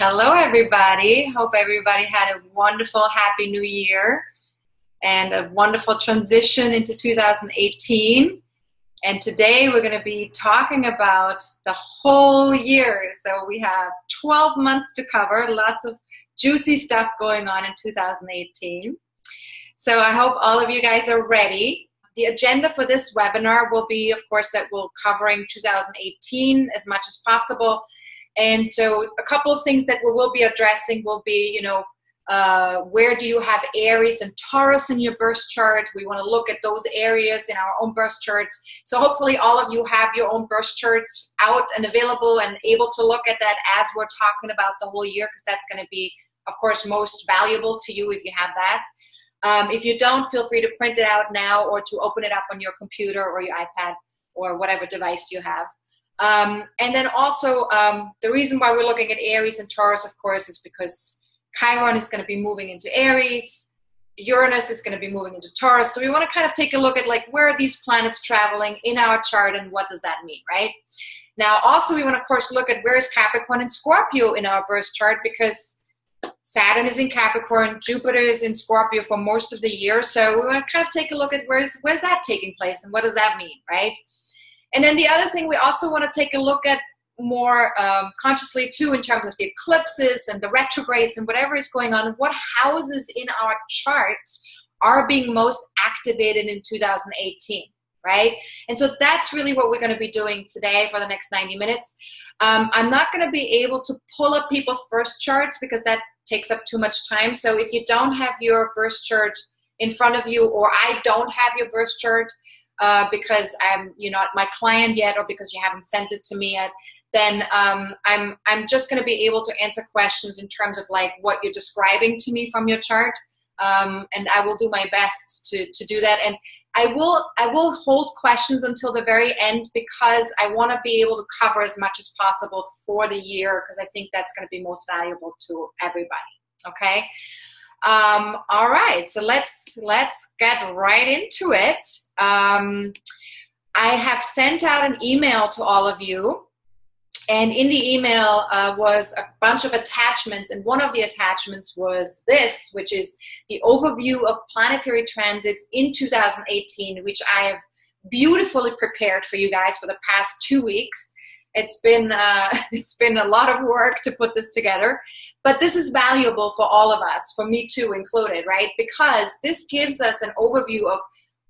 Hello, everybody. Hope everybody had a wonderful, happy new year and a wonderful transition into 2018. And today we're going to be talking about the whole year. So we have 12 months to cover, lots of juicy stuff going on in 2018. So I hope all of you guys are ready. The agenda for this webinar will be, of course, that we'll covering 2018 as much as possible. And so a couple of things that we will be addressing will be, where do you have Aries and Taurus in your birth chart? We want to look at those areas in our own birth charts. So hopefully all of you have your own birth charts out and available and able to look at that as we're talking about the whole year, because that's going to be, of course, most valuable to you if you have that. If you don't, feel free to print it out now or to open it up on your computer or your iPad or whatever device you have. And then also, the reason why we're looking at Aries and Taurus, of course, is because Chiron is going to be moving into Aries, Uranus is going to be moving into Taurus. So we want to kind of take a look at like where are these planets traveling in our chart and what does that mean, right? Now, also we want to, of course, look at where is Capricorn and Scorpio in our birth chart, because Saturn is in Capricorn, Jupiter is in Scorpio for most of the year. So we want to kind of take a look at where's that taking place and what does that mean, right? And then the other thing we also want to take a look at more consciously too, in terms of the eclipses and the retrogrades and whatever is going on, what houses in our charts are being most activated in 2018, right? And so that's really what we're going to be doing today for the next 90 minutes. I'm not going to be able to pull up people's birth charts because that takes up too much time. So if you don't have your birth chart in front of you, or I don't have your birth chart, because you're not my client yet, or because you haven't sent it to me yet, then I'm just going to be able to answer questions in terms of like what you're describing to me from your chart, and I will do my best to do that. And I will hold questions until the very end, because I want to be able to cover as much as possible for the year, because I think that's going to be most valuable to everybody. Okay. All right, so let's get right into it. I have sent out an email to all of you, and in the email was a bunch of attachments, and one of the attachments was this, which is the overview of planetary transits in 2018, which I have beautifully prepared for you guys for the past 2 weeks. It's been a lot of work to put this together, but this is valuable for all of us, for me too included, right? Because this gives us an overview of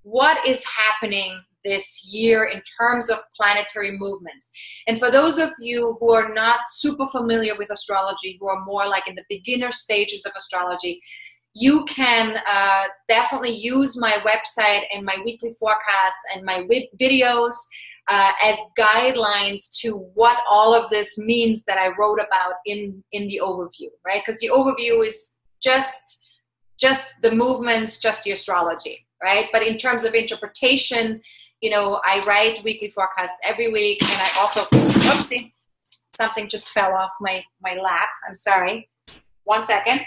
what is happening this year in terms of planetary movements. And for those of you who are not super familiar with astrology, who are more like in the beginner stages of astrology, you can definitely use my website and my weekly forecasts and my videos as guidelines to what all of this means that I wrote about in the overview, right? Because the overview is just the movements, just the astrology, right? But in terms of interpretation, I write weekly forecasts every week, and I also, oopsie, something just fell off my lap. I'm sorry. 1 second.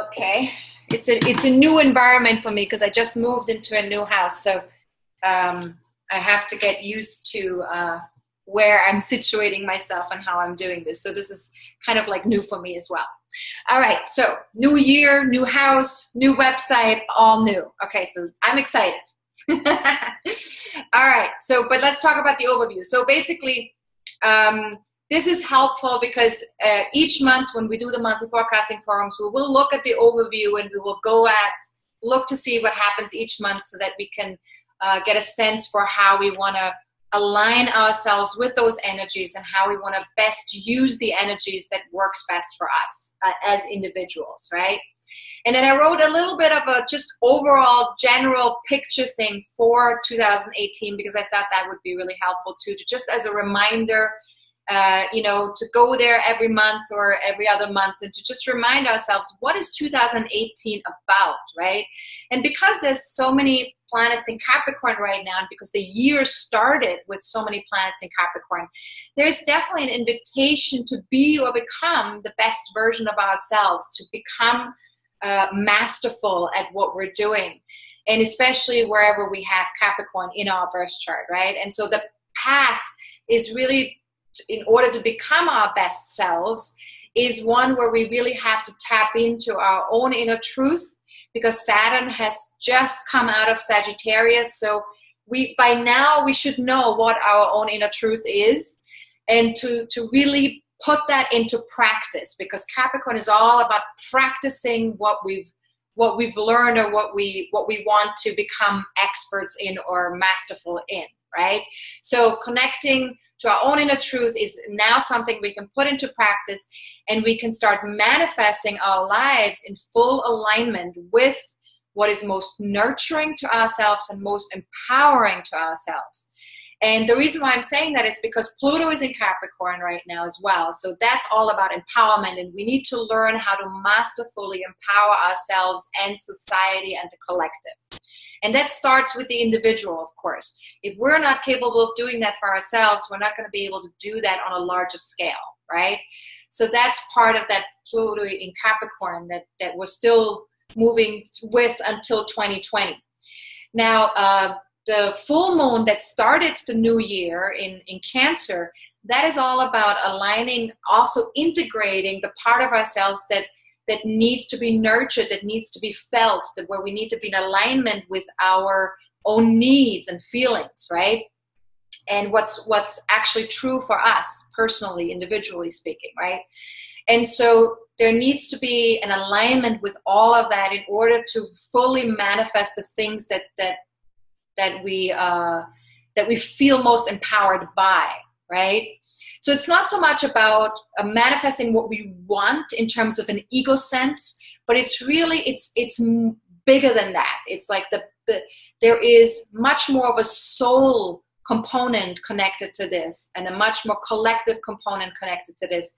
Okay. It's a new environment for me because I just moved into a new house. So I have to get used to where I'm situating myself and how I'm doing this. So this is kind of like new for me as well. All right. So new year, new house, new website, all new. Okay. So I'm excited. All right. So, but let's talk about the overview. So basically, this is helpful because each month when we do the monthly forecasting forums, we will look at the overview and we will look to see what happens each month so that we can get a sense for how we want to align ourselves with those energies and how we want to best use the energies that works best for us as individuals, right? And then I wrote a little bit of a just overall general picture thing for 2018 because I thought that would be really helpful too, to just as a reminder, to go there every month or every other month and to just remind ourselves, what is 2018 about, right? And because there's so many planets in Capricorn right now, and because the year started with so many planets in Capricorn, there's definitely an invitation to be or become the best version of ourselves, to become masterful at what we're doing, and especially wherever we have Capricorn in our birth chart, right? And so the path is really, in order to become our best selves, is one where we really have to tap into our own inner truth, because Saturn has just come out of Sagittarius. So by now we should know what our own inner truth is, and to really put that into practice, because Capricorn is all about practicing what we've learned, or what we want to become experts in or masterful in, right? So connecting to our own inner truth is now something we can put into practice, and we can start manifesting our lives in full alignment with what is most nurturing to ourselves and most empowering to ourselves. And the reason why I'm saying that is because Pluto is in Capricorn right now as well. So that's all about empowerment, and we need to learn how to masterfully empower ourselves and society and the collective. And that starts with the individual, of course. If we're not capable of doing that for ourselves, we're not going to be able to do that on a larger scale, right? So that's part of that Pluto in Capricorn that we're still moving with until 2020. Now, the full moon that started the new year in Cancer, that is all about aligning, also integrating the part of ourselves that needs to be nurtured, that needs to be felt, where we need to be in alignment with our own needs and feelings, right? And what's actually true for us personally, individually speaking, right? And so there needs to be an alignment with all of that in order to fully manifest the things that we feel most empowered by, right? So it's not so much about manifesting what we want in terms of an ego sense, but it's really, it's bigger than that. It's like there is much more of a soul component connected to this, and a much more collective component connected to this,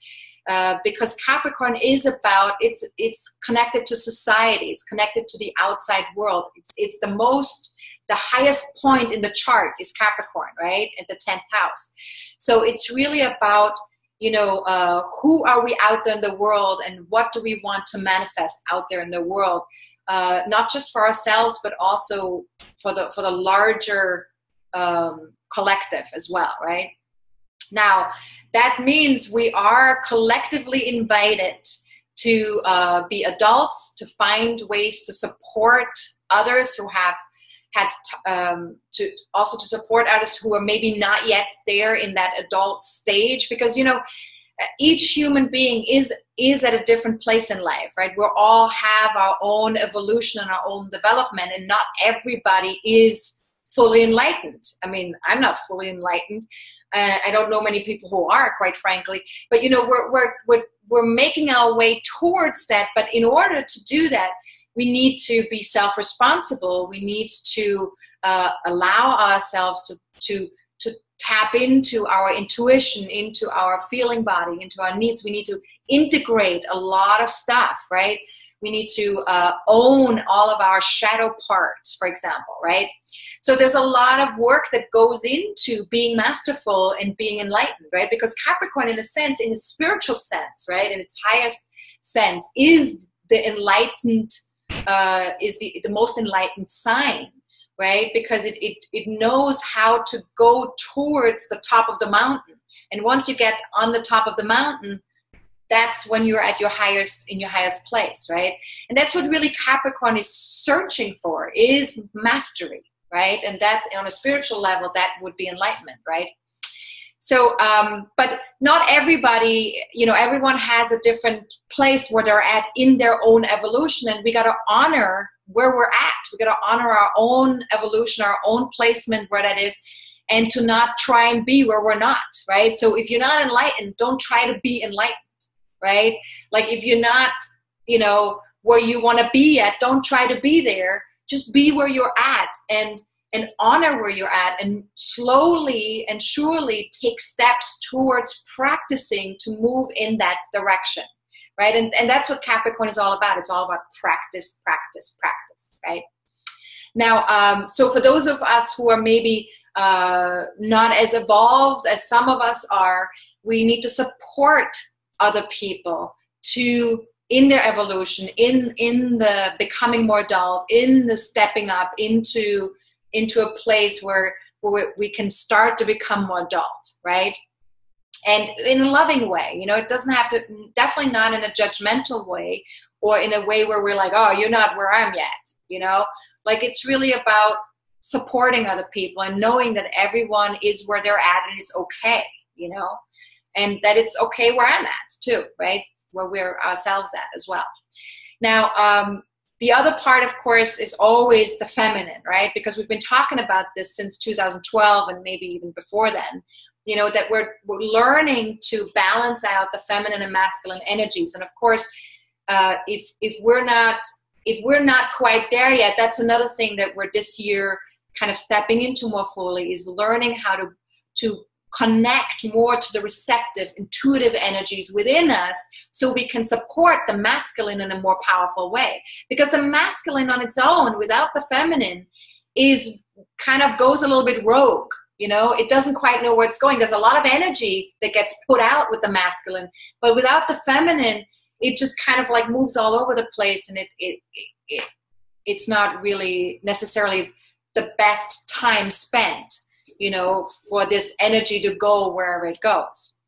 because Capricorn is about, it's connected to society, it's connected to the outside world. It's the highest point in the chart is Capricorn, right? At the 10th house. So it's really about, who are we out there in the world, and what do we want to manifest out there in the world? Not just for ourselves, but also for the larger collective as well, right? Now, that means we are collectively invited to be adults, to find ways to support others who have had to support others who are maybe not yet there in that adult stage, because each human being is at a different place in life, right? We all have our own evolution and our own development, and not everybody is fully enlightened. I mean, I'm not fully enlightened. I don't know many people who are, quite frankly, but we're making our way towards that. But in order to do that, we need to be self-responsible. We need to allow ourselves to tap into our intuition, into our feeling body, into our needs. We need to integrate a lot of stuff, right? We need to own all of our shadow parts, for example, right? So there's a lot of work that goes into being masterful and being enlightened, right? Because Capricorn, in a sense, in a spiritual sense, right, in its highest sense, is the enlightened, is the most enlightened sign, right? Because it knows how to go towards the top of the mountain. And once you get on the top of the mountain, that's when you're at your highest place, right? And that's what really Capricorn is searching for, is mastery, right? And that's on a spiritual level, that would be enlightenment, right? So, but not everybody, everyone has a different place where they're at in their own evolution, and we got to honor where we're at. We got to honor our own evolution, our own placement where that is, and to not try and be where we're not, right? So if you're not enlightened, don't try to be enlightened, right? Like if you're not, where you want to be at, don't try to be there. Just be where you're at, and honor where you're at, and slowly and surely take steps towards practicing to move in that direction, right? And that's what Capricorn is all about. It's all about practice, practice, practice, right? Now, so for those of us who are maybe not as evolved as some of us are, we need to support other people in their evolution, in the becoming more adult, in the stepping up into a place where where we can start to become more adult, right? And in a loving way, it doesn't have to, definitely not in a judgmental way or in a way where we're like, oh, you're not where I'm yet, like it's really about supporting other people and knowing that everyone is where they're at and it's okay, and that it's okay where I'm at too, right? Where we're ourselves at as well. Now, the other part, of course, is always the feminine, right? Because we've been talking about this since 2012 and maybe even before then, that we're learning to balance out the feminine and masculine energies. And of course, if we're not quite there yet, that's another thing that we're this year kind of stepping into more fully, is learning how to connect more to the receptive, intuitive energies within us so we can support the masculine in a more powerful way. Because the masculine on its own, without the feminine, is kind of goes a little bit rogue. It doesn't quite know where it's going. There's a lot of energy that gets put out with the masculine, but without the feminine, it just kind of like moves all over the place, and it's not really necessarily the best time spent, for this energy to go wherever it goes.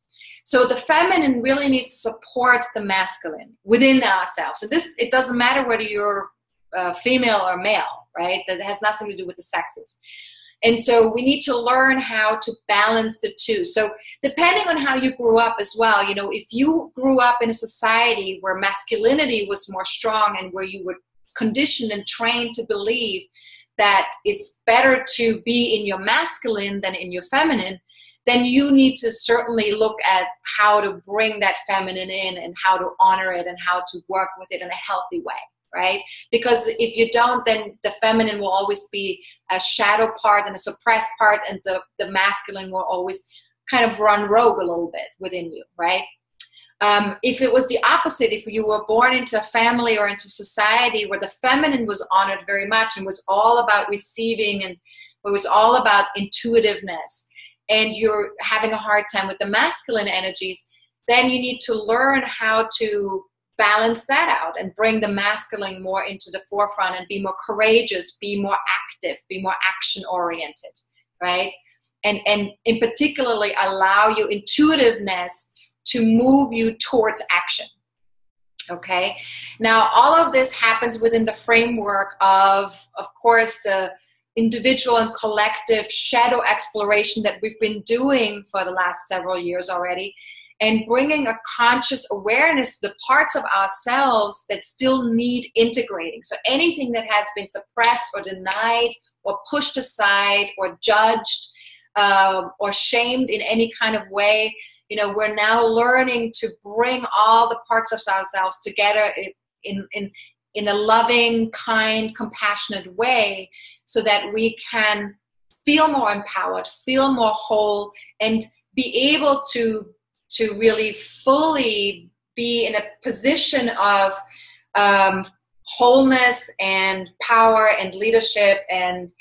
So the feminine really needs to support the masculine within ourselves. So it doesn't matter whether you're female or male, right? That has nothing to do with the sexes. And so we need to learn how to balance the two. So depending on how you grew up as well, if you grew up in a society where masculinity was more strong and where you were conditioned and trained to believe that it's better to be in your masculine than in your feminine, then you need to certainly look at how to bring that feminine in and how to honor it and how to work with it in a healthy way. Right? Because if you don't, then the feminine will always be a shadow part and a suppressed part, and the masculine will always kind of run rogue a little bit within you, right? If it was the opposite, if you were born into a family or into society where the feminine was honored very much and was all about receiving and it was all about intuitiveness, and you're having a hard time with the masculine energies, then you need to learn how to balance that out and bring the masculine more into the forefront and be more courageous, be more active, be more action oriented, right? And in particularly allow your intuitiveness to move you towards action. Okay. Now, all of this happens within the framework of course, the individual and collective shadow exploration that we've been doing for the last several years already, and bringing a conscious awareness to the parts of ourselves that still need integrating. So anything that has been suppressed or denied or pushed aside or judged or shamed in any kind of way, we're now learning to bring all the parts of ourselves together in a loving, kind, compassionate way so that we can feel more empowered, feel more whole, and be able to really fully be in a position of wholeness and power and leadership and,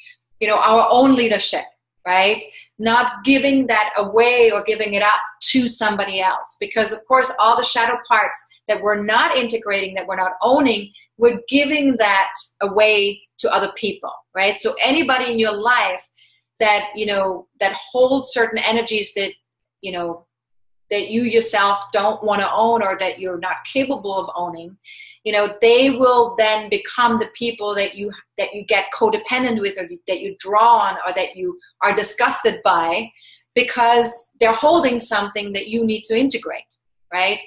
our own leadership, right? Not giving that away or giving it up to somebody else. Because, of course, all the shadow parts that we're not integrating, that we're not owning, we're giving that away to other people, right? So anybody in your life that, that holds certain energies that, that you yourself don't want to own or that you're not capable of owning, they will then become the people that you get codependent with, or that you draw on, or that you are disgusted by, because they're holding something that you need to integrate, right?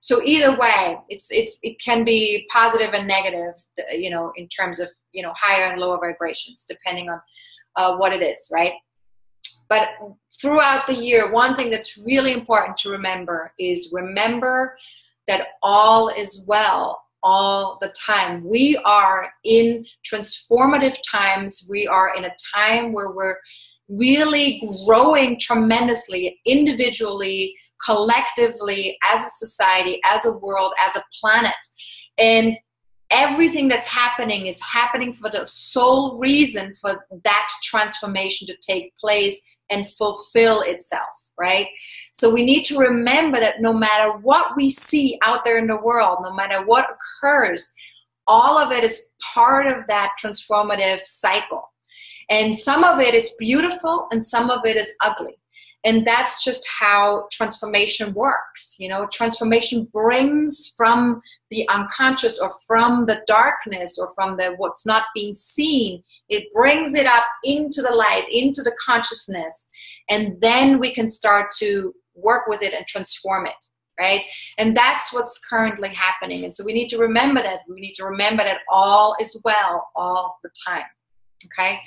So either way, it can be positive and negative, in terms of, higher and lower vibrations, depending on what it is, right? But throughout the year, one thing that's really important to remember that all is well all the time. We are in transformative times. We are in a time where we're really growing tremendously, individually, collectively, as a society, as a world, as a planet. And everything that's happening is happening for the sole reason for that transformation to take place and fulfill itself, right? So we need to remember that no matter what we see out there in the world, no matter what occurs, all of it is part of that transformative cycle. And some of it is beautiful and some of it is ugly. And that's just how transformation works. You know, transformation brings from the unconscious or from the darkness or from the what's not being seen, it brings it up into the light, into the consciousness. And then we can start to work with it and transform it, right? And that's what's currently happening. And so we need to remember that. We need to remember that all is well all the time, okay?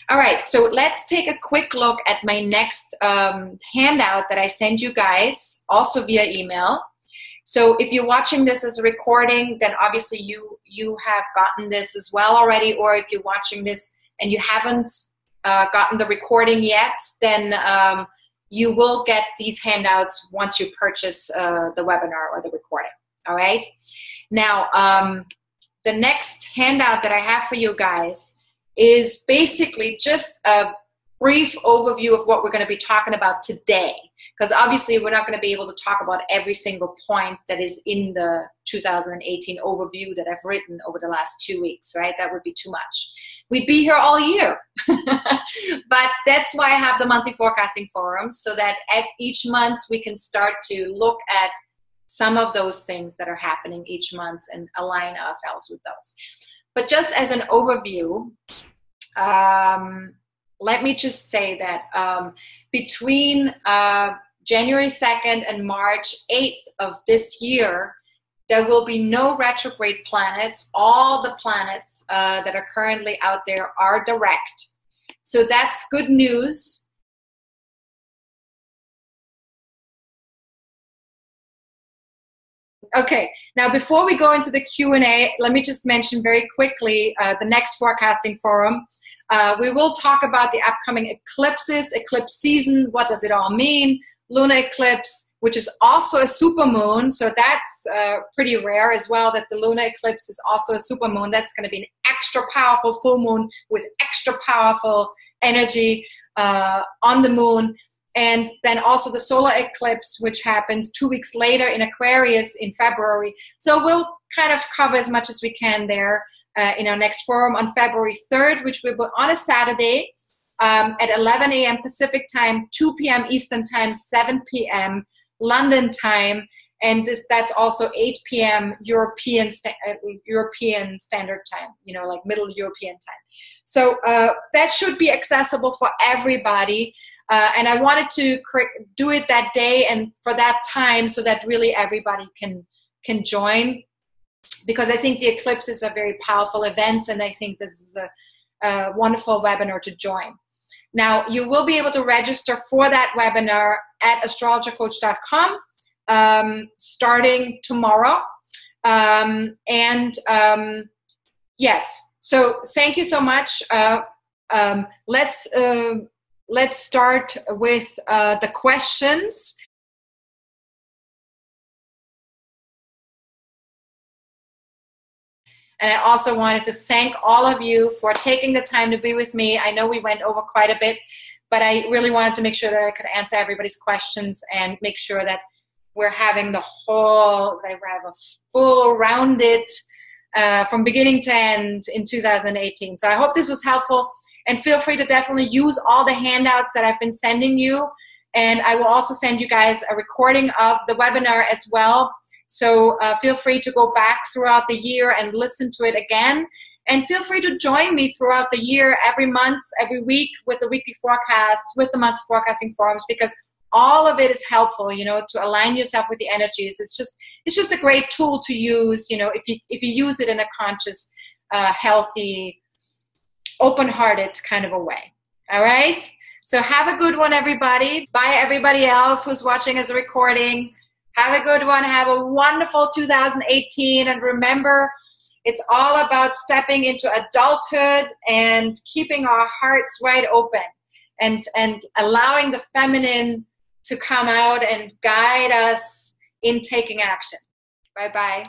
All right, so let's take a quick look at my next handout that I send you guys, also via email. So if you're watching this as a recording, then obviously you have gotten this as well already, or if you're watching this and you haven't gotten the recording yet, then you will get these handouts once you purchase the webinar or the recording, all right? Now, the next handout that I have for you guys is basically just a brief overview of what we're going to be talking about today. Because obviously we're not going to be able to talk about every single point that is in the 2018 overview that I've written over the last 2 weeks, right? That would be too much. We'd be here all year. But that's why I have the monthly forecasting forums, so that at each month we can start to look at some of those things that are happening each month and align ourselves with those. But just as an overview, let me just say that between January 2nd and March 8th of this year, there will be no retrograde planets. All the planets that are currently out there are direct. So that's good news. Okay, now before we go into the Q&A, let me just mention very quickly the next forecasting forum. We will talk about the upcoming eclipses, eclipse season, what does it all mean, lunar eclipse, which is also a supermoon, so that's pretty rare as well, that the lunar eclipse is also a supermoon. That's going to be an extra powerful full moon with extra powerful energy on the moon. And then also the solar eclipse, which happens 2 weeks later in Aquarius in February. So we'll kind of cover as much as we can there in our next forum on February 3rd, which will be on a Saturday at 11 a.m. Pacific time, 2 p.m. Eastern time, 7 p.m. London time. And that's also 8 p.m. European Standard Time, you know, like Middle European time. So that should be accessible for everybody. And I wanted to do it that day and for that time so that really everybody can join, because I think the eclipses are very powerful events, and I think this is a wonderful webinar to join. Now, you will be able to register for that webinar at astrologercoach.com starting tomorrow. Yes, so thank you so much. Let's start with the questions. And I also wanted to thank all of you for taking the time to be with me. I know we went over quite a bit, but I really wanted to make sure that I could answer everybody's questions and make sure that we're having a full rounded from beginning to end in 2018. So I hope this was helpful. And feel free to definitely use all the handouts that I've been sending you. And I will also send you guys a recording of the webinar as well. So feel free to go back throughout the year and listen to it again. And feel free to join me throughout the year, every month, every week, with the weekly forecasts, with the monthly forecasting forums, because all of it is helpful, you know, to align yourself with the energies. It's just a great tool to use, you know, if you use it in a conscious, healthy, open-hearted kind of a way. All right? So have a good one, everybody. Bye, everybody else who's watching as a recording. Have a good one. Have a wonderful 2018. And remember, it's all about stepping into adulthood and keeping our hearts wide open and allowing the feminine to come out and guide us in taking action. Bye-bye.